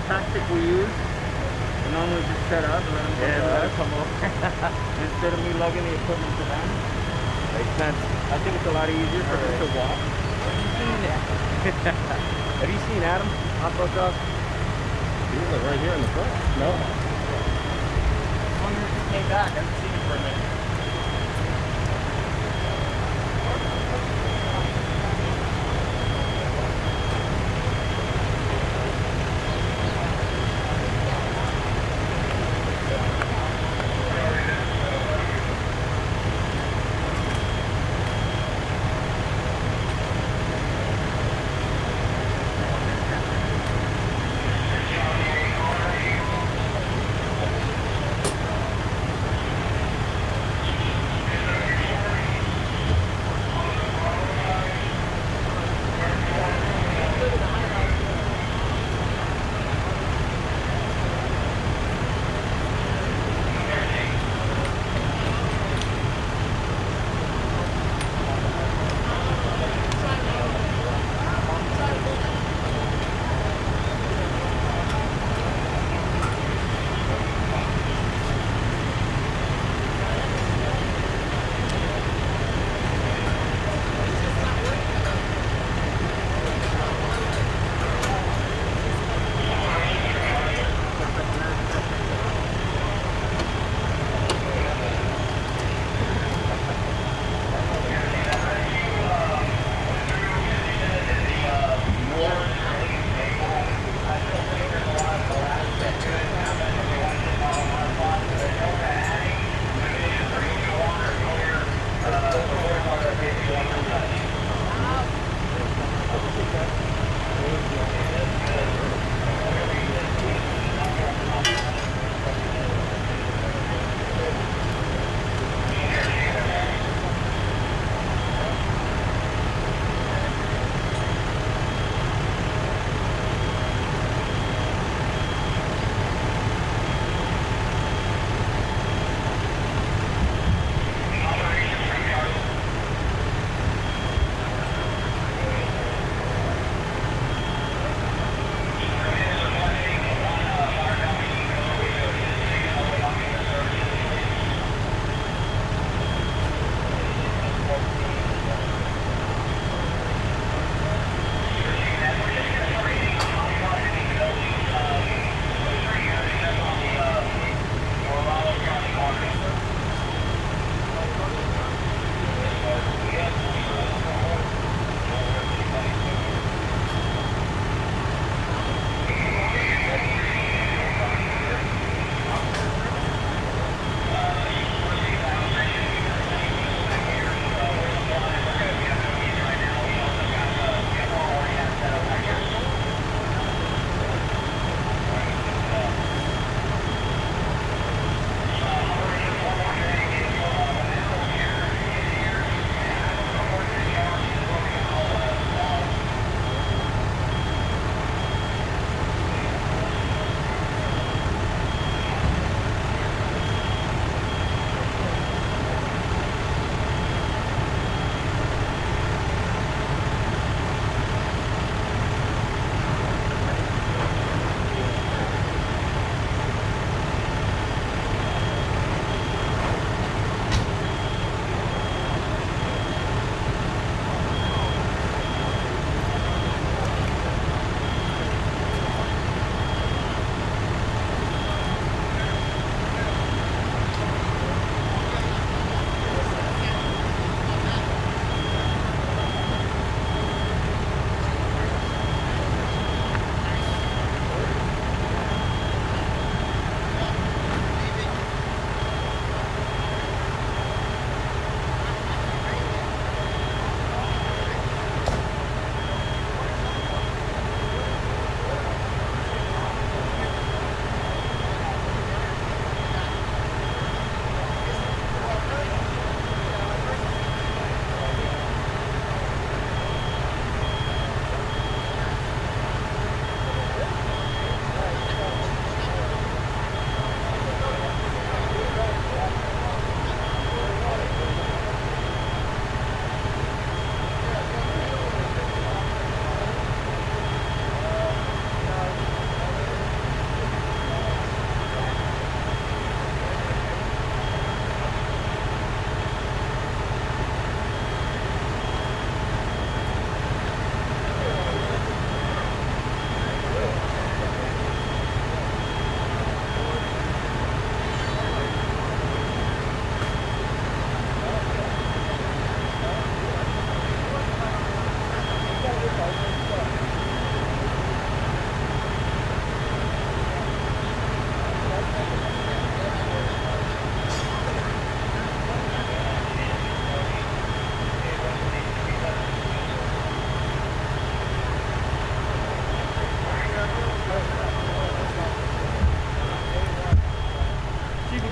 tactic we use. We normally just set up and let them come over. Instead of me lugging the equipment to them. Makes sense. I think it's a lot easier for them to walk. Have you seen Adam off-road dog? He was like right here in the front. No. I wonder if he came back. I haven't seen him for a minute.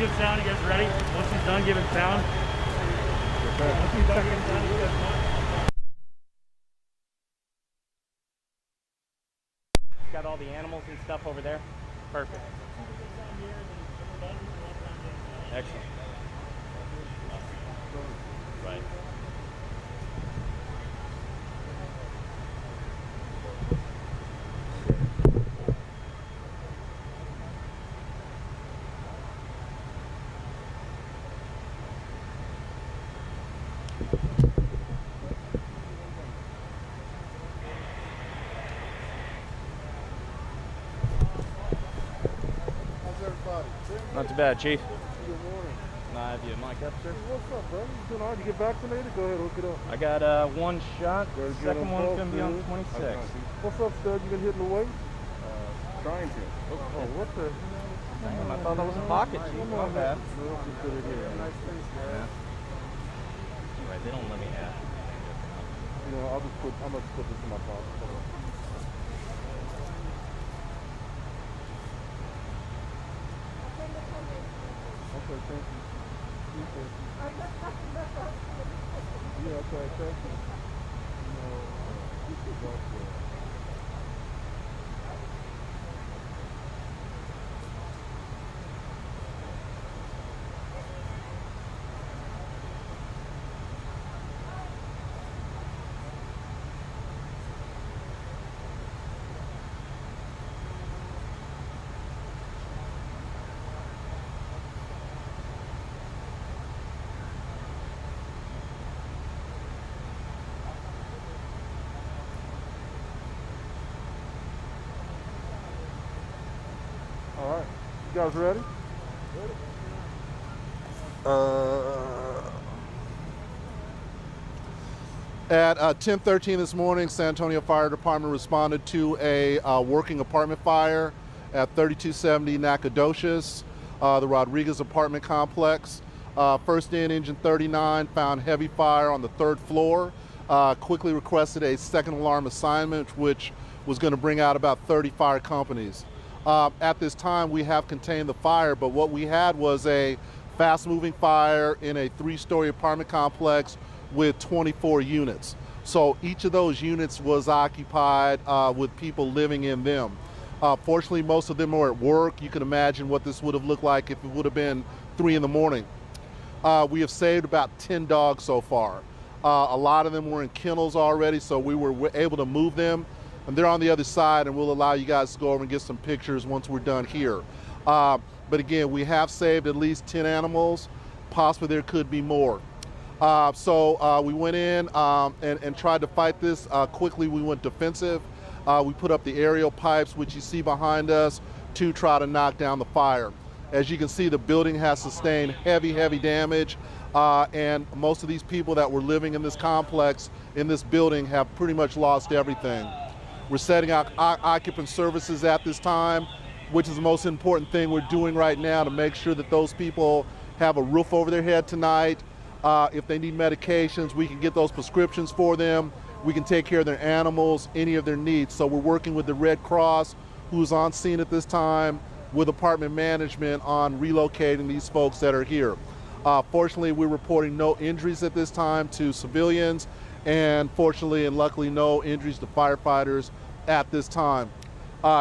give sound, you guys ready? Once he's done giving sound. Once he's done giving sound, you guys want. Got all the animals and stuff over there. Perfect. Excellent. Right. Not too bad, Chief. Good morning. I have your mic up, sir. What's up, brother? You doing all right? You get vaccinated? Go ahead, hook it up. I got one shot. Gotta get Second them one's both, gonna be on dude. 26. What's up, stud? You been hitting the weight? Trying to. Oh, what the? Damn, I thought that was a pocket, Chief. Come My on, bad. man. No, just put it here. Nice face, man. Yeah. Right, they don't let me have it. You know, I'm gonna put this in my pocket. Hold on. Okay, thank you. Yeah, okay, thank you. No, this is also. All right, you guys ready? At 10:13 this morning, San Antonio Fire Department responded to a working apartment fire at 3270 Nacogdoches, the Rodriguez apartment complex. First in, engine 39 found heavy fire on the third floor. Quickly requested a second alarm assignment, which was going to bring out about 30 fire companies. At this time, we have contained the fire, but what we had was a fast-moving fire in a 3-story apartment complex with 24 units. So each of those units was occupied with people living in them. Fortunately, most of them were at work. You can imagine what this would have looked like if it would have been 3 in the morning. We have saved about 10 dogs so far. A lot of them were in kennels already, so we were able to move them. And they're on the other side, and we'll allow you guys to go over and get some pictures once we're done here. But again, we have saved at least 10 animals. Possibly there could be more. So we went in and tried to fight this. Quickly, we went defensive. We put up the aerial pipes, which you see behind us, to try to knock down the fire. As you can see, the building has sustained heavy damage. And most of these people that were living in this complex, in this building, have pretty much lost everything. We're setting out occupant services at this time, which is the most important thing we're doing right now to make sure that those people have a roof over their head tonight. If they need medications, we can get those prescriptions for them. We can take care of their animals, any of their needs. So we're working with the Red Cross, who's on scene at this time, with apartment management on relocating these folks that are here. Fortunately, we're reporting no injuries at this time to civilians, and fortunately and luckily no injuries to firefighters at this time.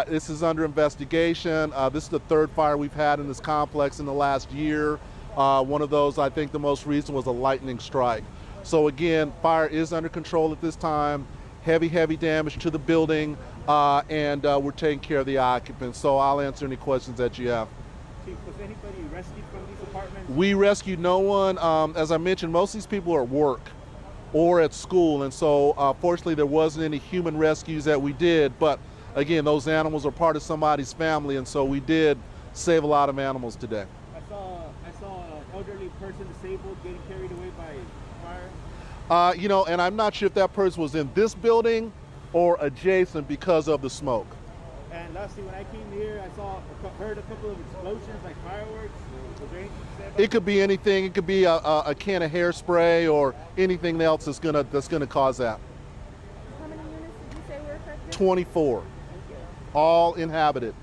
This is under investigation. This is the 3rd fire we've had in this complex in the last year. One of those, I think the most recent, was a lightning strike. So again, fire is under control at this time. Heavy damage to the building, and we're taking care of the occupants. So I'll answer any questions that you have. Chief, was anybody rescued from these apartments? We rescued no one. As I mentioned, most of these people are at work or at school, and so fortunately there wasn't any human rescues that we did, but again, those animals are part of somebody's family, and so we did save a lot of animals today. I saw an elderly person disabled getting carried away by fire. You know, and I'm not sure if that person was in this building or adjacent because of the smoke. And lastly, when I came here, I heard a couple of explosions like fireworks. Was there anything to say about It could be anything. It could be a can of hairspray or anything else that's gonna cause that. How many units did you say were affected? 24, all inhabited.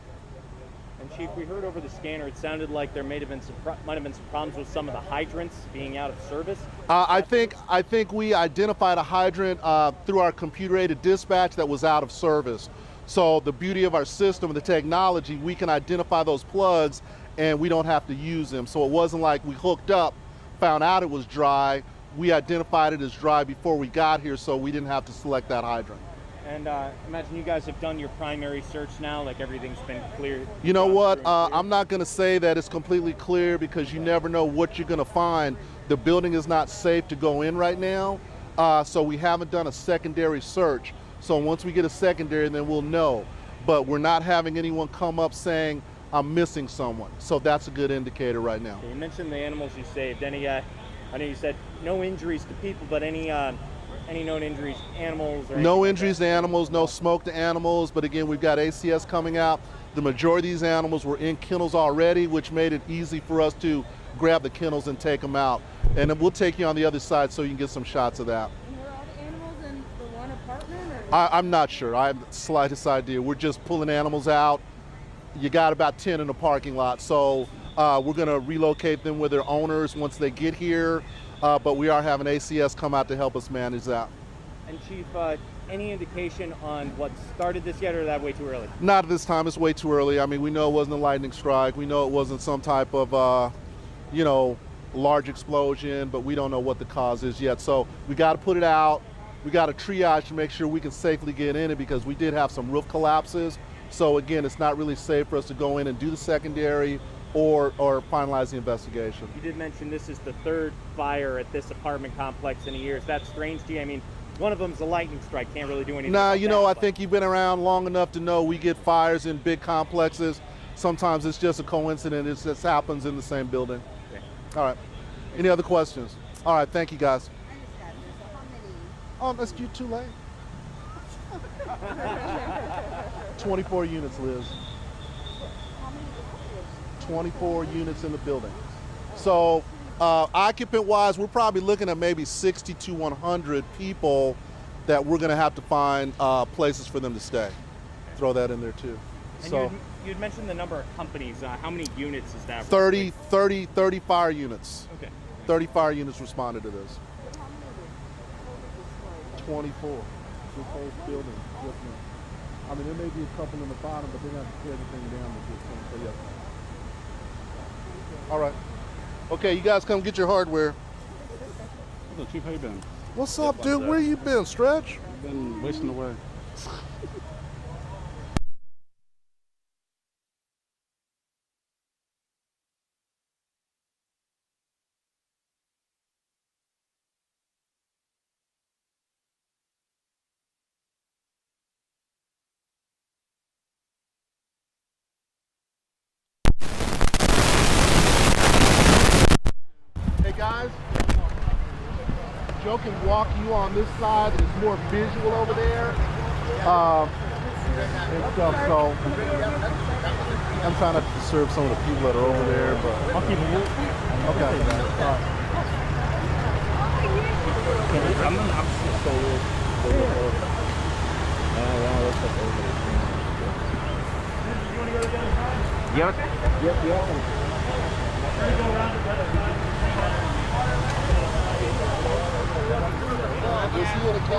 And Chief, Chief, we heard over the scanner it sounded like there might have been some problems with some of the hydrants being out of service. I think we identified a hydrant through our computer-aided dispatch that was out of service. So the beauty of our system and the technology, we can identify those plugs and we don't have to use them. So it wasn't like we hooked up, found out it was dry, we identified it as dry before we got here, so we didn't have to select that hydrant. And imagine you guys have done your primary search now, like everything's been clear. You know what, I'm not gonna say that it's completely clear because you never know what you're gonna find. The building is not safe to go in right now, so we haven't done a secondary search. So once we get a secondary, then we'll know. But we're not having anyone come up saying, I'm missing someone. So that's a good indicator right now. Okay, you mentioned the animals you saved. Any, I know you said no injuries to people, but any known injuries, animals? Or no injuries to animals, no smoke to animals, but again, we've got ACS coming out. The majority of these animals were in kennels already, which made it easy for us to grab the kennels and take them out. And then we'll take you on the other side so you can get some shots of that. And were all the animals in the one apartment? Or? I'm not sure. I have the slightest idea. We're just pulling animals out. You got about 10 in the parking lot, so we're going to relocate them with their owners once they get here. But we are having ACS come out to help us manage that. And Chief, any indication on what started this yet, or is that way too early? Not at this time. It's way too early. I mean, we know it wasn't a lightning strike. We know it wasn't some type of, large explosion, but we don't know what the cause is yet. So we got to put it out. We got to triage to make sure we can safely get in it because we did have some roof collapses. So again, it's not really safe for us to go in and do the secondary or finalize the investigation. You did mention this is the third fire at this apartment complex in a year. Is that strange to you? I mean, one of them's a lightning strike, can't really do anything. Nah, about that, I think you've been around long enough to know we get fires in big complexes. Sometimes it's just a coincidence, it just happens in the same building. Okay. All right, any other questions? All right, thank you guys. I just got this. So how many? Oh, that's you too late. 24 units, Liz. How many? 24 units in the building. So occupant-wise, we're probably looking at maybe 60 to 100 people that we're gonna have to find places for them to stay. Throw that in there too. And So you'd mentioned the number of companies. How many units is that? 30 fire units. Okay. 30 fire units responded to this. How many were totally destroyed? 24. This whole building. Yes, ma'am. I mean, there may be a couple in the bottom, but they're gonna have to tear everything down at this point. So yes. All right. Okay, you guys come get your hardware. What's up, Chief? How you been? What's up, dude? Where you been, Stretch? Been wasting away. Hey guys, Joe can walk you on this side. It's more visual over there. And stuff. So I'm trying not to disturb some of the people that are over there, but I'll keep it. Okay. All right. Yep. Is he in a